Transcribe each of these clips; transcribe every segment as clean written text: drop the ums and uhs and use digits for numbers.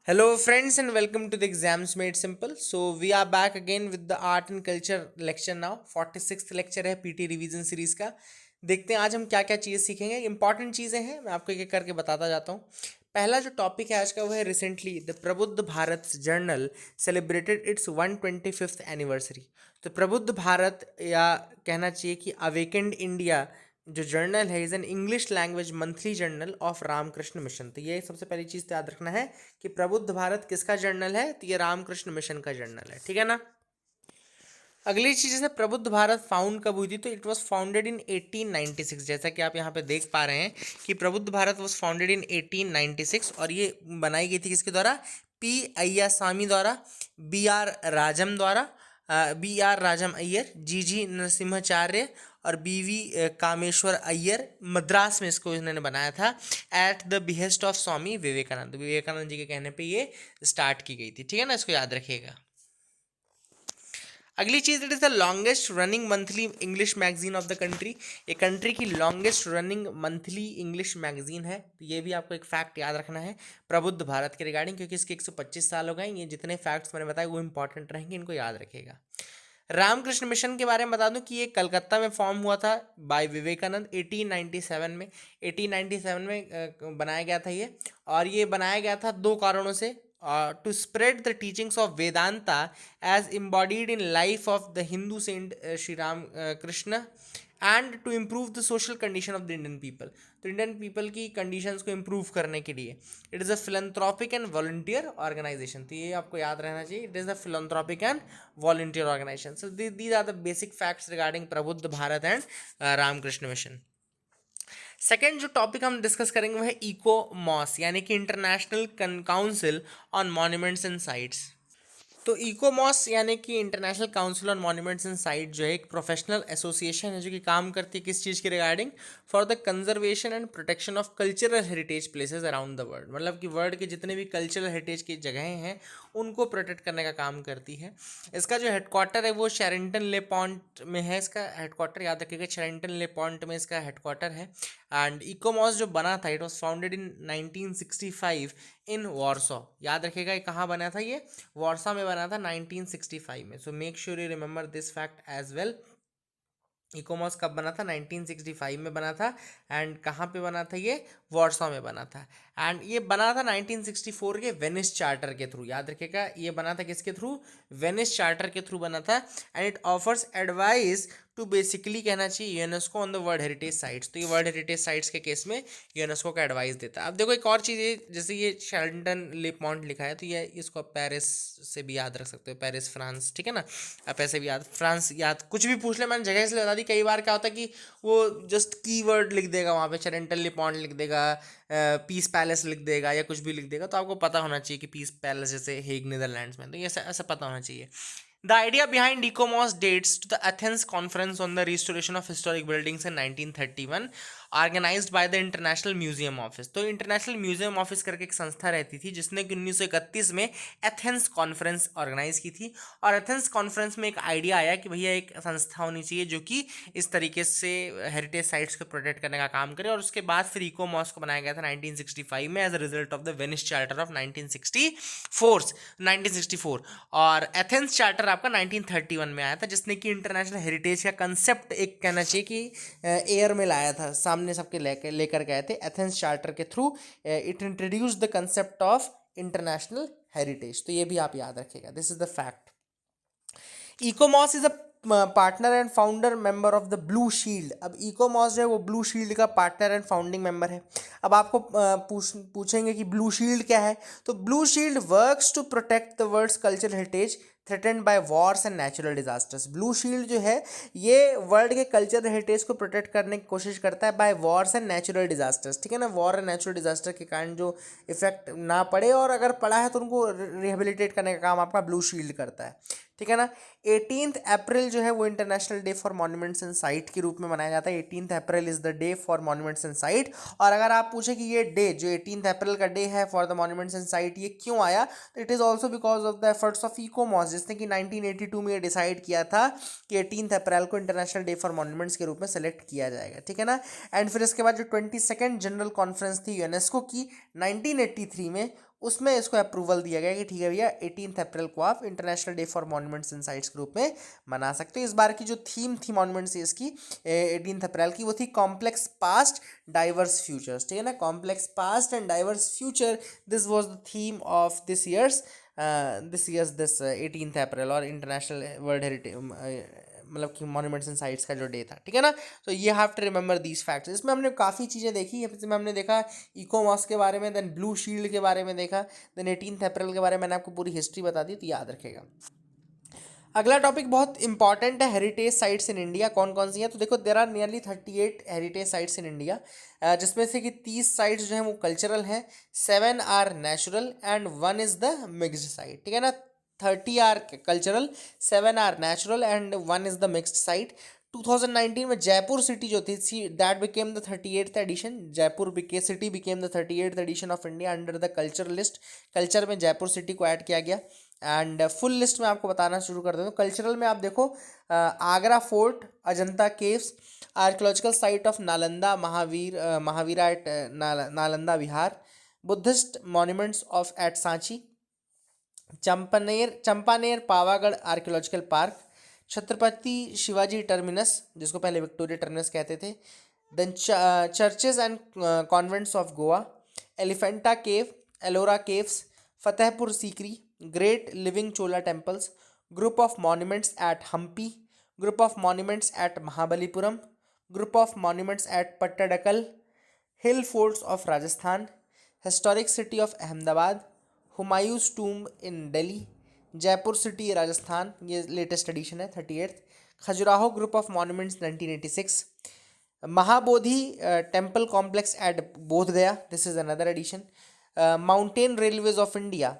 Hello, friends, and welcome to the Exams Made Simple. So, we are back again with the Art and Culture lecture now. 46th lecture है PT revision series का. देखते हैं आज हम क्या क्या चीज़ें सीखेंगे. इंपॉर्टेंट चीज़ें हैं, मैं आपको एक एक करके बताता जाता हूँ. पहला जो टॉपिक है आज का वो है recently the Prabuddha Bharat journal celebrated its 125th anniversary. तो प्रबुद्ध भारत या कहना चाहिए कि अवेकेंड इंडिया जो जर्नल है is an English language monthly journal of Ramakrishna Mission. तो ये सबसे पहली चीज़ याद रखना है कि प्रबुद्ध भारत किसका जर्नल है. तो ये रामकृष्ण मिशन का जर्नल है. ठीक है ना. अगली चीज़ है प्रबुद्ध भारत फाउंड कब हुई थी. तो इट वाज फाउंडेड इन 1896. जैसा कि आप यहाँ पे देख पा रहे हैं कि प्रबुद्ध भारत वाज फाउंडेड इन 1896 और ये बनाई गई थी किसके द्वारा. पी अय्यासामी द्वारा, बी आर राजम अय्यर, जी नरसिम्हाचार्य और बी कामेश्वर अय्यर. मद्रास में इसको इन्होंने बनाया था at the behest of Swami Vivekananda. Vivekananda ji के कहने पे ये स्टार्ट की गई थी. ठीक है ना, इसको याद रखिएगा. अगली चीज, it is the longest running monthly English magazine of the country. ये कंट्री की longest running monthly English magazine है. तो ये भी आपको एक फैक्ट याद रखना है प्रबुद्ध भारत के रिगार्डिंग, क्योंकि इसके 125 साल हो गए. ये जितने फैक्ट्स मैंने बताए वो इंपॉर्टेंट रहेंगे, इनको याद रखिएगा. रामकृष्ण मिशन के बारे में बता दूं कि ये कलकत्ता में फॉर्म हुआ था बाय विवेकानंद 1897 में. 1897 में बनाया गया था ये. और ये बनाया गया था दो कारणों से. To spread the teachings of Vedanta as embodied in life of the Hindu saint Shri Ramakrishna and to improve the social condition of the Indian people. तो इंडियन पीपल की कंडीशंस को इम्प्रूव करने के लिए. It is a philanthropic and volunteer organisation. तो ये आपको याद रहना चाहिए. It is a philanthropic and volunteer organisation. So these are the basic facts regarding Prabuddha Bharat and Ramakrishna Mission. Second जो टॉपिक हम डिस्कस करेंगे वो है इको मॉस यानी कि International Council on Monuments and Sites. तो इकोमॉस यानी कि International Council on Monuments and Site जो है एक प्रोफेशनल एसोसिएशन है जो कि काम करती है किस चीज़ के regarding. For the conservation and protection of cultural heritage places around the world. मतलब कि वर्ल्ड के जितने भी कल्चरल हेरिटेज की जगहें हैं उनको प्रोटेक्ट करने का काम करती है. इसका जो हेडक्वार्टर है वो शेरिंगटन ले पॉन्ट में है. इसका हेडक्वार्टर याद रखिएगा, शेरिंगटन ले पॉन्ट में इसका हेडक्वार्टर है. एंड इकोमॉस जो बना था it was founded in 1965 in Warsaw. याद रखिएगा ये कहाँ बना था. ये वॉर्सा में बना था 1965 में. So make sure you remember this fact as well. ICOMOS कब बना था. 1965 में बना था. एंड कहाँ पे बना था ये. वॉर्सो में बना था. एंड ये बना था 1964 के वेनिस चार्टर के थ्रू. याद रखिएगा ये बना था किसके थ्रू. वेनिस चार्टर के थ्रू बना था. And it offers advice to basically कहना चाहिए UNESCO on the world heritage sites. तो ये वर्ल्ड हेरिटेज साइट्स के केस में यूनेस्को का एडवाइस देता है. अब देखो एक और चीज़ है, जैसे ये शेल्टन ले पॉन्ट लिखा है तो ये इसको आप पेरिस से भी याद रख सकते हो. Paris France. ठीक है ना. आप ऐसे भी याद फ्रांस याद कुछ भी पूछ ले. मैंने जगह इसलिए बता दी, कई बार क्या होता है कि वो जस्ट कीवर्ड लिख देगा वहाँ पे. शेल्टन ले पॉन्ट लिख देगा, पीस पैलेस लिख देगा या कुछ भी लिख देगा. तो आपको पता होना चाहिए कि पीस पैलेस जैसे हेग नीदरलैंड्स में. तो ये ऐसा पता होना चाहिए. The idea behind ECOMOS dates to the Athens Conference on the Restoration of Historic Buildings in 1931, organised by the International Museum Office. तो इंटरनेशनल म्यूजियम ऑफिस करके एक संस्था रहती थी जिसने कि 1931 में एथेंस कॉन्फ्रेंस ऑर्गेनाइज की थी. और एथेंस कॉन्फ्रेंस में एक आइडिया आया कि भैया एक संस्था होनी चाहिए जो कि इस तरीके से हेरिटेज साइट्स को प्रोटेक्ट करने का काम करे. और उसके बाद फिर इकोमॉस को बनाया गया था 1965 में as a result of the Venice Charter of 1964. और एथेंस चार्टर आपका 1931 में आया था जिसने कि इंटरनेशनल हेरिटेज का कंसेप्ट एक कहना चाहिए कि एयर में लाया था, सामने सबके लेकर गए थे. एथेंस चार्टर के through it introduce the concept of international heritage. तो ये भी आप याद रखिएगा. This is the fact. ICOMOS is a partner and founder member of the Blue Shield. अब इकोमॉस जो है वो ब्लू शील्ड का पार्टनर एंड फाउंडिंग मेंबर है. अब आपको पूछेंगे कि ब्लू शील्ड क्या है. तो Blue Shield works to protect the world's cultural heritage threatened by wars and natural disasters. Blue Shield जो है ये वर्ल्ड के कल्चरल हेरिटेज को प्रोटेक्ट करने की कोशिश करता है by wars and natural disasters. ठीक है ना. वॉर एंड नेचुरल डिजास्टर के कारण जो इफेक्ट ना पड़े और अगर पड़ा है तो उनको रिहेबिलिटेट करने का काम आपका ब्लू शील्ड करता है. ठीक है ना. 18 अप्रैल जो है वो international day for monuments and site के रूप में मनाया जाता है. 18 April is the day for monuments and site. और अगर आप पूछे कि ये डे जो 18 अप्रैल का डे है for the monuments and site ये क्यों आया, तो it is also because of the efforts of ICOMOS जिसने कि 1982 में ये डिसाइड किया था कि 18 अप्रैल को इंटरनेशनल डे फॉर मॉन्यूमेंट्स के रूप में सेलेक्ट किया जाएगा. ठीक है ना. एंड फिर इसके बाद जो 22nd जनरल कॉन्फ्रेंस थी यूनेस्को की 1983 में उसमें इसको अप्रूवल दिया गया कि ठीक है भैया 18 अप्रैल को आप international day for monuments and sites के रूप में मना सकते हो। इस बार की जो थीम थी मॉन्यूमेंट्स डेज की 18 अप्रैल की, वो थी कॉम्प्लेक्स पास्ट डाइवर्स फ्यूचर्स, ठीक है ना, complex past and diverse future, this was the theme of this years this 18 अप्रैल और इंटरनेशनल वर्ल्ड हेरिटेज मतलब कि मॉन्यूमेंट्स एंड साइट्स का जो डे था, ठीक है ना। तो ये have to remember these facts. इसमें हमने काफ़ी चीज़ें देखी, इसमें हमने देखा इकोमॉस के बारे में, देन ब्लू शील्ड के बारे में देखा, देन 18 अप्रैल के बारे में मैंने आपको पूरी हिस्ट्री बता दी, तो याद रखेगा। अगला टॉपिक बहुत इंपॉर्टेंट है, हेरिटेज साइट्स इन इंडिया कौन कौन सी हैं। तो देखो there are nearly 38 heritage sites in India, जिसमें से कि 30 साइट्स जो हैं वो कल्चरल हैं, 7 are natural and 1 is the mixed site, ठीक है ना। 30 are cultural, 7 are natural and 1 is the mixed site. 2019 में जयपुर सिटी जो थी that became the 38th edition, Jaipur city became the 38th edition of India under the culture list. Culture में Jaipur city को add किया गया। एंड फुल लिस्ट में आपको बताना शुरू कर देता हूँ। कल्चरल में आप देखो Agra Fort, Ajanta caves, archaeological site of Nalanda Mahavira at Nalanda Vihara, Buddhist monuments of at Sanchi, Champaner Pavagadh archaeological park, Chhatrapati Shivaji Terminus जिसको पहले विक्टोरिया टर्मिनस कहते थे, then churches and convents of Goa, Elephanta cave, Ellora caves, Fatehpur Sikri, great living Chola temples, group of monuments at Hampi, group of monuments at Mahabalipuram, group of monuments at Pattadakal, hill forts of Rajasthan, historic city of Ahmedabad, Humayun's tomb in Delhi, Jaipur city Rajasthan, ये latest edition है 38th, Khajuraho group of monuments 1986, Mahabodhi temple complex at Bodh Gaya, this is another edition, mountain railways of India,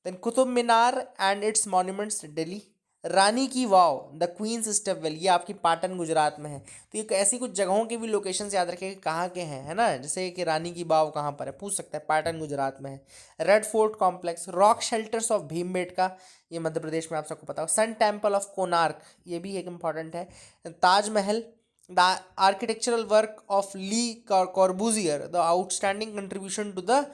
then Qutub Minar and its monuments Delhi, Rani ki Vav the queen's step well, ये आपकी पाटन गुजरात में है। तो ये ऐसी कुछ जगहों के भी लोकेशंस याद रखें कि कहाँ के हैं, है ना, जैसे कि रानी की वाव कहाँ पर है, पूछ सकता है, पाटन गुजरात में है। Red fort complex, rock shelters of Bhimbetka, ये मध्य प्रदेश में, आप सबको पता हो। सन टेम्पल ऑफ कोणार्क, ये भी एक इंपॉर्टेंट है। Taj Mahal, the architectural work of Le Corbusier, the outstanding contribution to the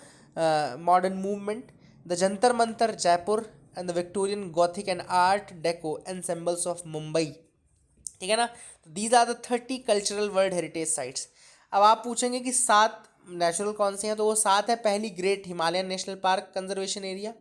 modern movement, the Jantar Mantar Jaipur and the Victorian Gothic and art deco ensembles of Mumbai, ठीक है ना। तो these are the 30 cultural world heritage sites. अब आप पूछेंगे कि 7 natural कौन से हैं, तो वो 7 है। पहली great Himalayan national park conservation area,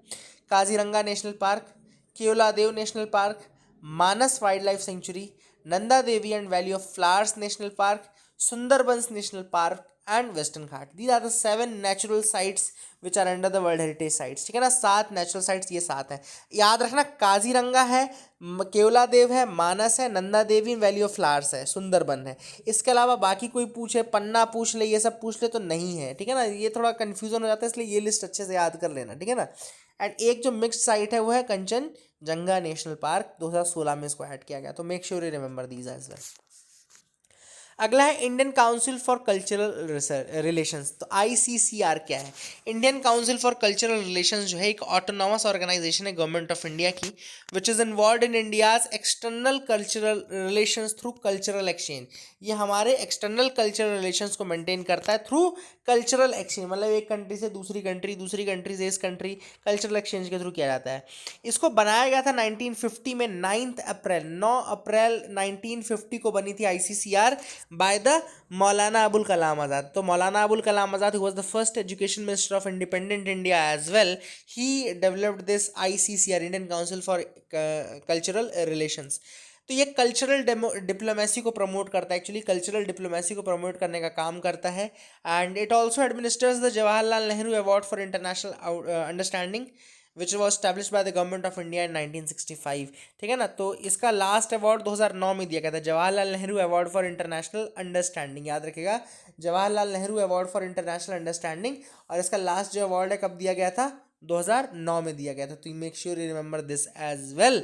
Kaziranga national park, Keoladeo national park, Manas wildlife sanctuary, Nanda Devi and valley of flowers national park, Sundarbans national park and western घाट। These are the 7 natural sites which are under the world heritage sites, ठीक है ना। 7 natural sites, ये 7 हैं, याद रखना। काजीरंगा है, केवला देव है, मानस है, Nanda Devi, valley of flowers है, सुंदरबन है। इसके अलावा बाकी कोई पूछे, पन्ना पूछ ले, ये सब पूछ ले, तो नहीं है, ठीक है ना। ये थोड़ा कन्फ्यूजन हो जाता है, इसलिए ये लिस्ट अच्छे से याद कर लेना, ठीक है ना। एंड एक जो मिक्स्ड साइट है वो है कंचनजंगा नेशनल पार्क, 2016 में इसको ऐड किया गया, तो make sure you remember these as well. अगला है Indian council for cultural relations. तो ICCR क्या है? Indian council for cultural relations जो है एक ऑटोनॉमस ऑर्गेनाइजेशन है गवर्नमेंट ऑफ इंडिया की, which is involve in India's external cultural relations through cultural exchange. ये हमारे एक्सटर्नल कल्चरल रिलेशंस को मेंटेन करता है थ्रू कल्चरल एक्सचेंज, मतलब एक कंट्री से दूसरी कंट्री, दूसरी कंट्री से इस कंट्री, कल्चरल एक्सचेंज के थ्रू किया जाता है। इसको बनाया गया था 1950 में, 9 अप्रैल 1950 को बनी थी ICCR by the Maulana Abul Kalam Azad. तो Maulana Abul Kalam Azad, who was the first education minister of independent India as well, he developed this ICCR, Indian Council for Cultural Relations. तो ये कल्चरल डिप्लोमेसी को प्रमोट करता है, एक्चुअली कल्चरल डिप्लोमेसी को promote करने का काम करता है। And it also administers the Jawaharlal Nehru award for international understanding which was establish by the government of India in 1965, ठीक है ना। तो इसका लास्ट अवार्ड 2009 में दिया गया था, Jawaharlal Nehru award for international understanding, याद रखिएगा, Jawaharlal Nehru award for international understanding. और इसका लास्ट जो अवार्ड है कब दिया गया था? 2009 में दिया गया था। तो you make sure you remember this as well.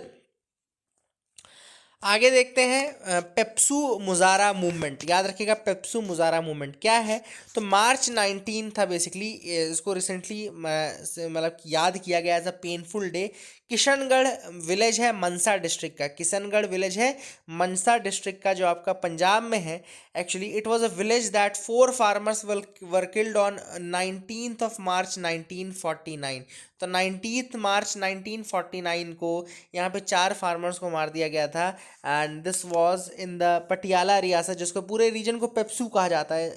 आगे देखते हैं पेप्सू मुजारा मूवमेंट। याद रखिएगा पेप्सू मुजारा मूवमेंट क्या है। तो मार्च 19 था बेसिकली, इसको रिसेंटली मतलब याद किया गया as a painful day. Kishangarh village है मनसा डिस्ट्रिक्ट का, किशनगढ़ विलेज है मनसा डिस्ट्रिक्ट का जो आपका पंजाब में है। Actually it was a village that 4 farmers were killed on 19th of March 1949। तो 19 मार्च 1949 को यहाँ पे 4 फार्मर्स को मार दिया गया था। And this was in the Patiala रियासत, जिसको पूरे रीजन को पेप्सू कहा जाता है।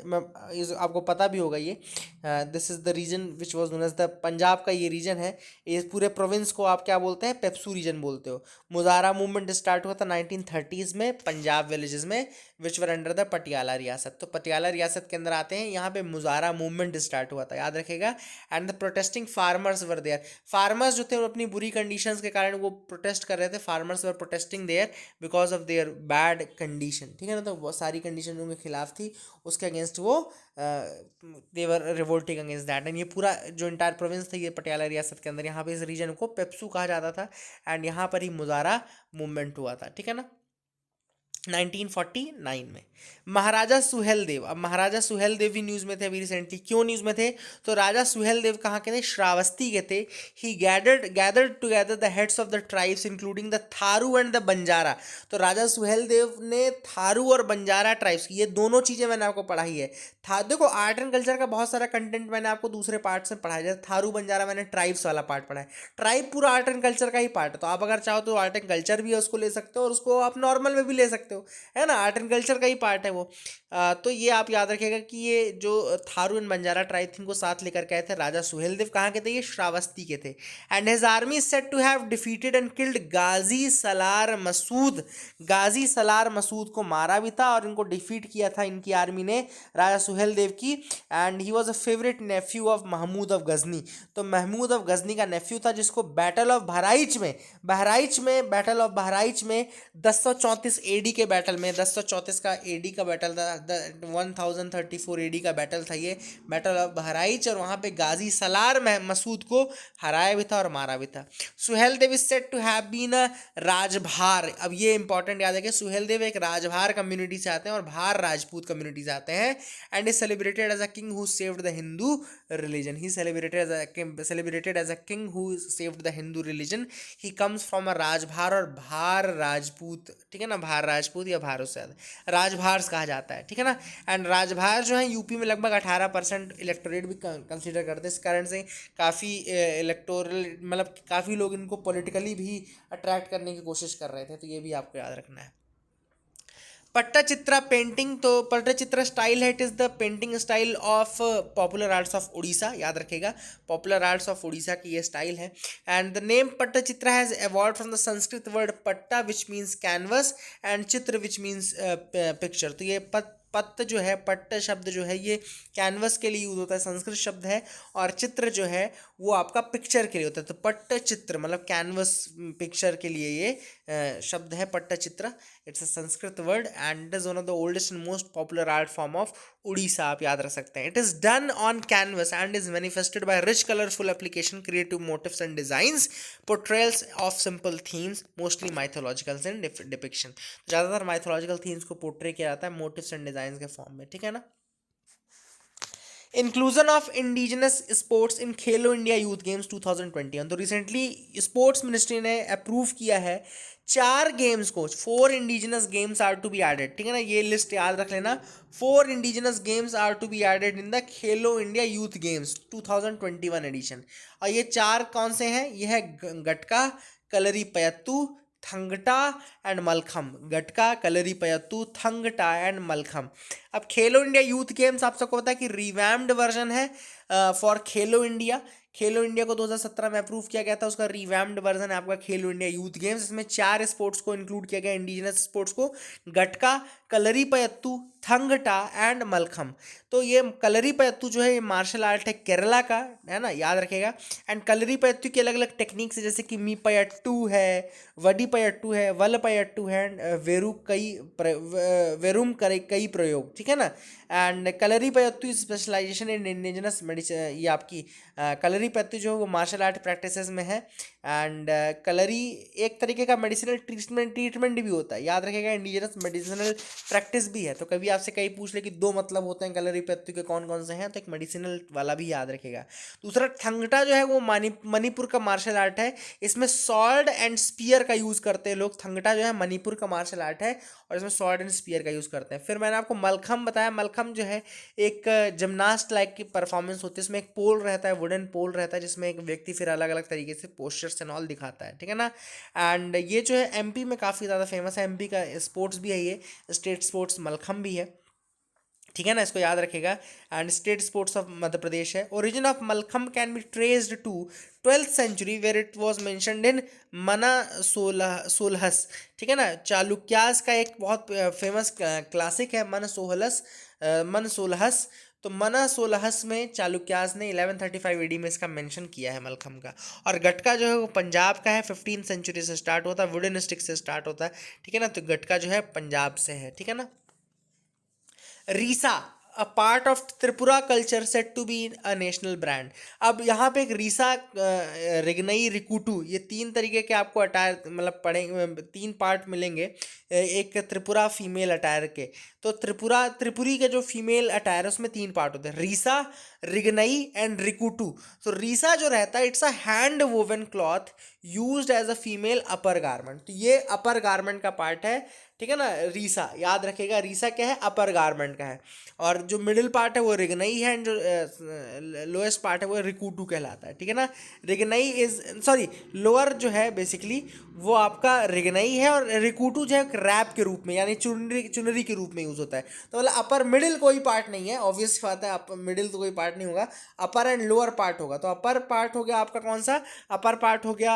आपको पता भी होगा ये। This is the region which was known as the, Punjab का ये रीजन है। ये पूरे प्रोविंस को आप क्या बोलते हैं, पेप्सू रीजन बोलते हो। मुजारा मूवमेंट स्टार्ट हुआ था 1930s में पंजाब विलेजेस में, विच वर अंडर द पटियाला रियासत। तो पटियाला रियासत के अंदर आते हैं, यहाँ पे मुजारा मूवमेंट स्टार्ट हुआ था, याद रखेगा। And the protesting farmers were there, farmers जो थे वो अपनी बुरी कंडीशंस के कारण वो प्रोटेस्ट कर रहे थे। Farmers were protesting there because of their bad condition, ठीक है ना। तो बहुत सारी कंडीशन उनके खिलाफ थी, उसके अगेंस्ट वो देवर रिवोल्टिंग अगेंस्ट दैट। एंड ये पूरा जो इंटायर प्रोविंस था ये पटियाला रियासत के अंदर, यहाँ पे इस रीजन को पेप्सू कहा जाता था। एंड यहाँ पर ही मुजारा मूवमेंट हुआ था, ठीक है ना, 1949 में। महाराजा सुहेल देव, अब महाराजा सुहेल देव भी न्यूज़ में थे अभी रिसेंटली। क्यों न्यूज़ में थे, तो राजा सुहेल देव कहाँ के थे, श्रावस्ती के थे। He gathered together the heads of the tribes including the Tharu and the Banjara. तो राजा सुहेल देव ने थारू और बंजारा ट्राइब्स, ये दोनों चीज़ें मैंने आपको पढ़ाई है। था देखो आर्ट एंड कल्चर का बहुत सारा कंटेंट मैंने आपको दूसरे पार्ट से पढ़ाया, जैसे थारू बंजारा मैंने ट्राइब्स वाला पार्ट पढ़ा है। ट्राइब पूरा आर्ट एंड कल्चर का ही पार्ट है, तो आप अगर चाहो तो आर्ट एंड कल्चर भी है उसको ले सकते हो, और उसको आप नॉर्मल में भी ले सकते हो, है ना। आर्ट एंड कल्चर का ही पार्ट है वो। तो ये आप याद रखिएगा कि ये जो थारू एंड बंजारा ट्राइब थी को साथ लेकर के आए थे। राजा सुहेल देव कहाँ के थे, ये श्रावस्ती के थे। And his army said to have defeated and killed Ghazi Salar Masud. Ghazi Salar Masud को मारा भी था और इनको डिफीट किया था इनकी आर्मी ने, राजा सुहेल देव की। And he was a favourite nephew of Mahmud of Ghazni. तो महमूद ऑफ गजनी का नेफ्यू था, जिसको बैटल ऑफ बहराइच में बैटल ऑफ बहराइच में 1034 एडी के बैटल में, 1034 का एडी का बैटल था, 1034 एडी का बैटल था ये, बैटल ऑफ बहराइच। और वहाँ पे गाजी सलार मसूद को हराया भी था और मारा भी था। Suhel Dev is said to have been a Rajbhar. अब ये इंपॉर्टेंट याद है कि सुहेल देव एक राजभार कम्युनिटी से आते हैं और भार राजपूत कम्युनिटी से आते हैं। And is celebrated as a king who saved the Hindu religion. He celebrated as a king who saved the Hindu religion. He comes from a Rajbhar और भार राजपूत, ठीक है ना, भार राजपूत या भार उससे ज़्यादा राजभार कहा जाता है, ठीक है ना। एंड राजभार जो है यूपी में लगभग 18% इलेक्टोरेट भी कंसीडर करते हैं, इस कारण से काफ़ी इलेक्टोरल मतलब काफ़ी लोग इनको पॉलिटिकली भी अट्रैक्ट करने की कोशिश कर रहे थे, तो ये भी आपको याद रखना है। पट्टचित्रा पेंटिंग, तो पट्टचित्रा स्टाइल है, it is the painting style of popular arts of Orissa, याद रखेगा पॉपुलर आर्ट्स ऑफ उड़ीसा की ये स्टाइल है। And the name Pattachitra has evolve from the Sanskrit word patta which means canvas and चित्र विच मीन्स पिक्चर। तो ये पत्त जो है, पट्ट शब्द जो है ये कैनवस के लिए यूज होता है, संस्कृत शब्द है। और चित्र जो है वो आपका पिक्चर के लिए होता है। तो पट्ट चित्र मतलब कैनवस पिक्चर के लिए ये शब्द है Patta Chitra. It's a Sanskrit word and it is one of the oldest and most popular art form of Orissa, आप याद रख सकते हैं। It is done on canvas and is manifested by rich colourful application, creative motives and designs, portrayals of simple themes, mostly mythologicals and depiction. ज़्यादातर mythological themes को portray किया जाता है मोटिव्स एंड डिजाइन के फॉर्म में, ठीक है ना। Inclusion of indigenous sports in Khelo India youth games 2021। तो रिसेंटली स्पोर्ट्स मिनिस्ट्री ने अप्रूव किया है 4 गेम्स को, 4 indigenous games are to be added, ठीक है ना। ये लिस्ट याद रख लेना, 4 indigenous games are to be added in the Khelo India youth games 2021 edition. और ये 4 कौन से हैं, ये है गटका, कलरी पयत्तू, थंगटा एंड मलखम। गटका, कलरी पयत्तू, थंगटा एंड मलखम। अब खेलो इंडिया यूथ गेम्स आप सबको पता है कि रिवैम्ड वर्जन है for Khelo India. Khelo India को 2017 में अप्रूव किया गया था, उसका रिवैम्ड वर्जन है आपका खेलो इंडिया यूथ गेम्स। इसमें 4 स्पोर्ट्स को इंक्लूड किया गया, इंडिजिनस स्पोर्ट्स को, गटका, कलरी पयत्तू, थंगटा एंड मलखम। तो ये कलरीपयत्तु जो है ये मार्शल आर्ट है केरला का, है ना, याद रखेगा। एंड कलरीपयत्तु की अलग अलग टेक्निक्स है, जैसे कि मीपयट्टू है, वडीपयट्टू है, वलपयट्टू है, एंड वेरुम करे कई प्रयोग, ठीक है ना। And Kalaripayattu specialization in indigenous medicine, ये आपकी कलरीपयत्तु जो है वो मार्शल आर्ट प्रैक्टिसेस में है। एंड कलरी एक तरीके का मेडिसिनल ट्रीटमेंट भी होता है, याद रखेगा, इंडिजिनस मेडिसिनल प्रैक्टिस भी है। तो कभी आपसे कहीं पूछ ले कि दो मतलब होते हैं कलरीपयत्तु के, कौन कौन से हैं, तो एक मेडिसिनल वाला भी याद रखेगा। दूसरा थंगटा जो है वो मणिपुर का मार्शल आर्ट है, इसमें सॉर्ड एंड स्पीयर का यूज़ करते हैं लोग। थंगटा जो है मणिपुर का मार्शल आर्ट है और इसमें सॉर्ड एंड स्पीयर का यूज़ करते हैं। फिर मैंने आपको मलखम बताया, मलखम जो है एक जिमनास्ट लाइक की परफॉर्मेंस होती है, इसमें एक पोल रहता है, वुडन पोल रहता है, जिसमें एक व्यक्ति फिर अलग अलग तरीके से पोस्चर्स एंड ऑल दिखाता है, ठीक है ना। एंड ये जो है एमपी में काफ़ी ज़्यादा फेमस है, एमपी का स्पोर्ट्स भी है, ये स्टेट स्पोर्ट्स मलखम भी है, ठीक है ना, इसको याद रखेगा। And state sports of Madhya Pradesh है। Origin of Mallakhamb can be traced to 12th century where it was mentioned in Manasollasa, ठीक है ना। चालुक्यास का एक बहुत फेमस क्लासिक है मन सोलहस। तो मना सोलहस में चालुक्यास ने 1135 एडी में इसका मेंशन किया है मलखम का। और गटका जो है वो पंजाब का है, 15th सेंचुरी से स्टार्ट होता है, वुडन स्टिक से स्टार्ट होता है, ठीक है ना। तो गटका जो है पंजाब से है, ठीक है ना। Risa a part of Tripura culture set to be a national brand. अब यहाँ पे एक रीसा, रिगनई, रिकुटू, ये तीन तरीके के आपको अटायर मतलब तीन पार्ट मिलेंगे एक त्रिपुरा फीमेल अटायर के। तो त्रिपुरी के जो फीमेल अटायर है उसमें तीन पार्ट होते हैं, रीसा, रिगनई एंड रिकुटू। तो रीसा जो रहता है it's a hand woven cloth used as a female upper garment. तो ये अपर गारमेंट का पार्ट है, ठीक है ना। रीसा याद रखेगा, रीसा क्या है, अपर गारमेंट का है। और जो मिडिल पार्ट है वो रिगनई है, एंड जो लोएस्ट पार्ट है वो रिकुटू कहलाता है, ठीक है ना। रिगनई इज सॉरी, लोअर जो है बेसिकली वो आपका रिगनई है, और रिकुटू जो है रैप के रूप में यानी चुनरी के रूप में यूज होता है। तो मतलब अपर मिडिल कोई पार्ट नहीं है, ऑब्वियस बात है, मिडिल तो कोई पार्ट नहीं होगा, अपर एंड लोअर पार्ट होगा। तो अपर पार्ट हो गया आपका कौन सा, अपर पार्ट हो गया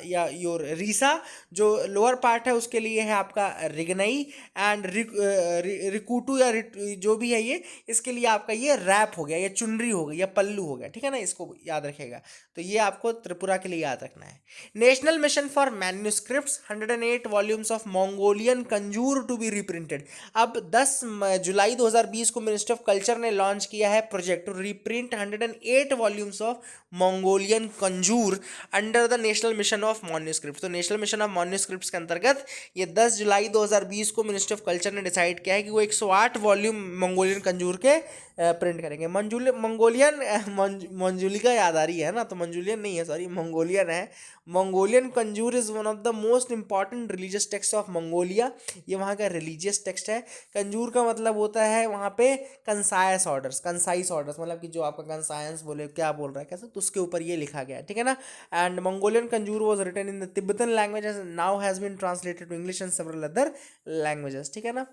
या योर रीसा। जो लोअर पार्ट है उसके लिए है आपका रिगनई, एंड रिकुटू या जो भी है ये, इसके लिए आपका ये रैप हो गया, या चुनरी हो गई, या पल्लू हो गया, ठीक है ना। इसको याद रखेगा। तो ये आपको त्रिपुरा के लिए याद रखना है। National mission for manuscripts 108 volumes of Mongolian Kanjur to be reprinted. अब 10 जुलाई 2020 को मिनिस्ट्री ऑफ कल्चर ने लॉन्च किया है project to reprint 108 volumes of Mongolian Kanjur under the national mission of manuscripts. तो नेशनल मिशन ऑफ मैन्यूस्क्रिप्ट्स के अंतर्गत ये 10 जुलाई 2020 को मिनिस्ट्री ऑफ कल्चर ने डिसाइड किया है कि वो 108 वॉल्यूम मंगोलियन कंजूर के प्रिंट करेंगे। मंजूलिका याद आ रही है ना, तो मंजूलियन नहीं है, सॉरी, मंगोलियन है। Mongolian Kanjur is one of the most important religious text of Mongolia. ये वहाँ का रिलीजियस टेक्स्ट है। कंजूर का मतलब होता है वहाँ पे कंसाइस ऑर्डर्स, मतलब कि जो आपका कंसाइंस बोले क्या बोल रहा है कैसे, तो उसके ऊपर ये लिखा गया है, ठीक है ना। And Mongolian Kanjur was written in the Tibetan language, now has been translated to English and several other languages, ठीक है ना,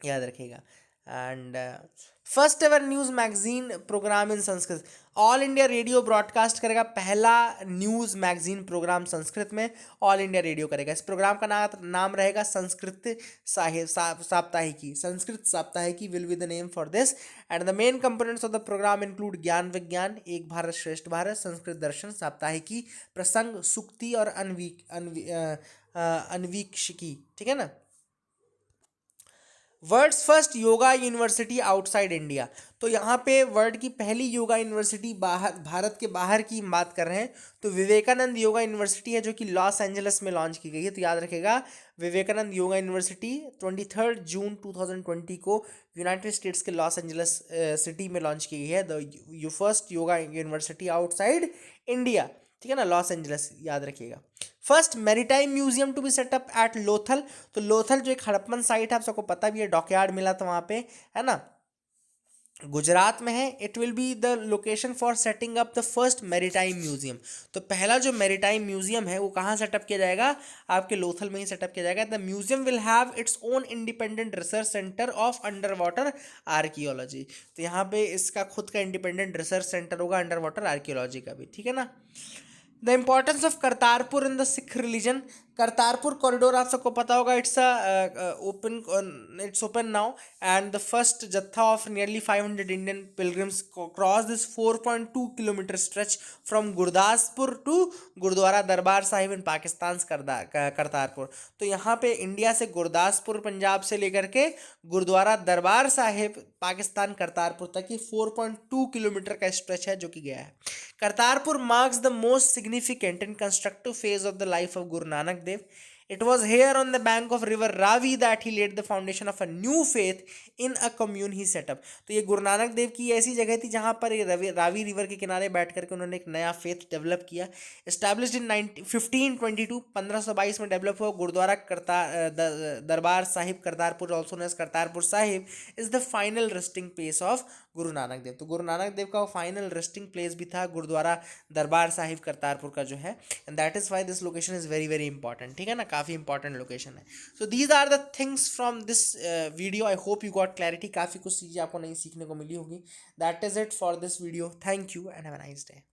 याद रखिएगा। And first ever news magazine program in Sanskrit, All India Radio broadcast करेगा पहला न्यूज़ मैगजीन प्रोग्राम संस्कृत में, all India radio करेगा। इस प्रोग्राम का नाम रहेगा Sanskrit Saptahiki, Sanskrit Saptahiki will be the name for this. And the main components of the programme include Gyan Vigyan, एक भारत श्रेष्ठ भारत, संस्कृत दर्शन, साप्ताहिकी, प्रसंग, सुक्ति और अन्वीक्षिकी, ठीक है ना। World's first yoga university outside India. तो यहाँ पे वर्ल्ड की पहली योगा यूनिवर्सिटी भारत के बाहर की बात कर रहे हैं, तो विवेकानंद योगा यूनिवर्सिटी है जो कि लॉस एंजल्स में लॉन्च की गई है। तो याद रखेगा, विवेकानंद योगा यूनिवर्सिटी 23 जून 2020 को यूनाइटेड स्टेट्स के लॉस एंजल्स सिटी में लॉन्च की गई है, the first yoga university outside India, ठीक है ना, लॉस एंजल्स, याद रखिएगा। First maritime museum to be set up at Lothal. तो लोथल जो एक हड़प्पन साइट है, आप सबको पता भी है, डॉकयार्ड मिला था वहाँ पे, है ना, गुजरात में है। It will be the location for setting up the first maritime museum. तो पहला जो मैरीटाइम म्यूजियम है वो कहाँ सेटअप किया जाएगा, आपके लोथल में ही सेटअप किया जाएगा। The museum will have its own independent research centre of under water archaeology. तो यहाँ पे इसका खुद का इंडिपेंडेंट रिसर्च सेंटर होगा अंडर वाटर आर्कियोलॉजी का भी, ठीक है ना। The importance of Kartarpur in the Sikh religion. Kartarpur corridor आप सबको पता होगा, it's open now, and the first jatha of nearly 500 Indian pilgrims cross this 4.2 kilometre stretch from Gurdaspur to gurdwara Darbar Sahib इन पाकिस्तान करतारपुर। तो यहाँ पे इंडिया से गुरदासपुर पंजाब से लेकर के गुरुद्वारा दरबार साहिब पाकिस्तान करतारपुर तक ये 4.2 किलोमीटर का स्ट्रेच है जो कि गया है। Kartarpur marks the most significant and constructive phase of the life of Guru Nanak Dev. It was here on the bank of river Ravi that he laid the foundation of a new faith in a commune he set up. तो ये गुरु नानक देव की ऐसी जगह थी जहाँ पर ये Ravi river के किनारे बैठ करके उन्होंने एक नया फेथ डेवलप किया। एस्टैब्लिश्ड इन 1522 1522 में डेवलप हुआ gurdwara Darbar Sahib Kartarpur, also known as Kartarpur Sahib, is the final resting place of Guru Nanak देव। तो गुरु नानक देव का फाइनल रेस्टिंग प्लेस भी था गुरुद्वारा दरबार साहिब करतारपुर का जो है, and that is why this location is very very important. ठीक है ना, काफ़ी इंपॉर्टेंट लोकेशन है। So these are the things from this video. I hope you got clarity, काफ़ी कुछ चीज़ें आपको नहीं सीखने को मिली होगी। That is it for this video. Thank you and have a nice day.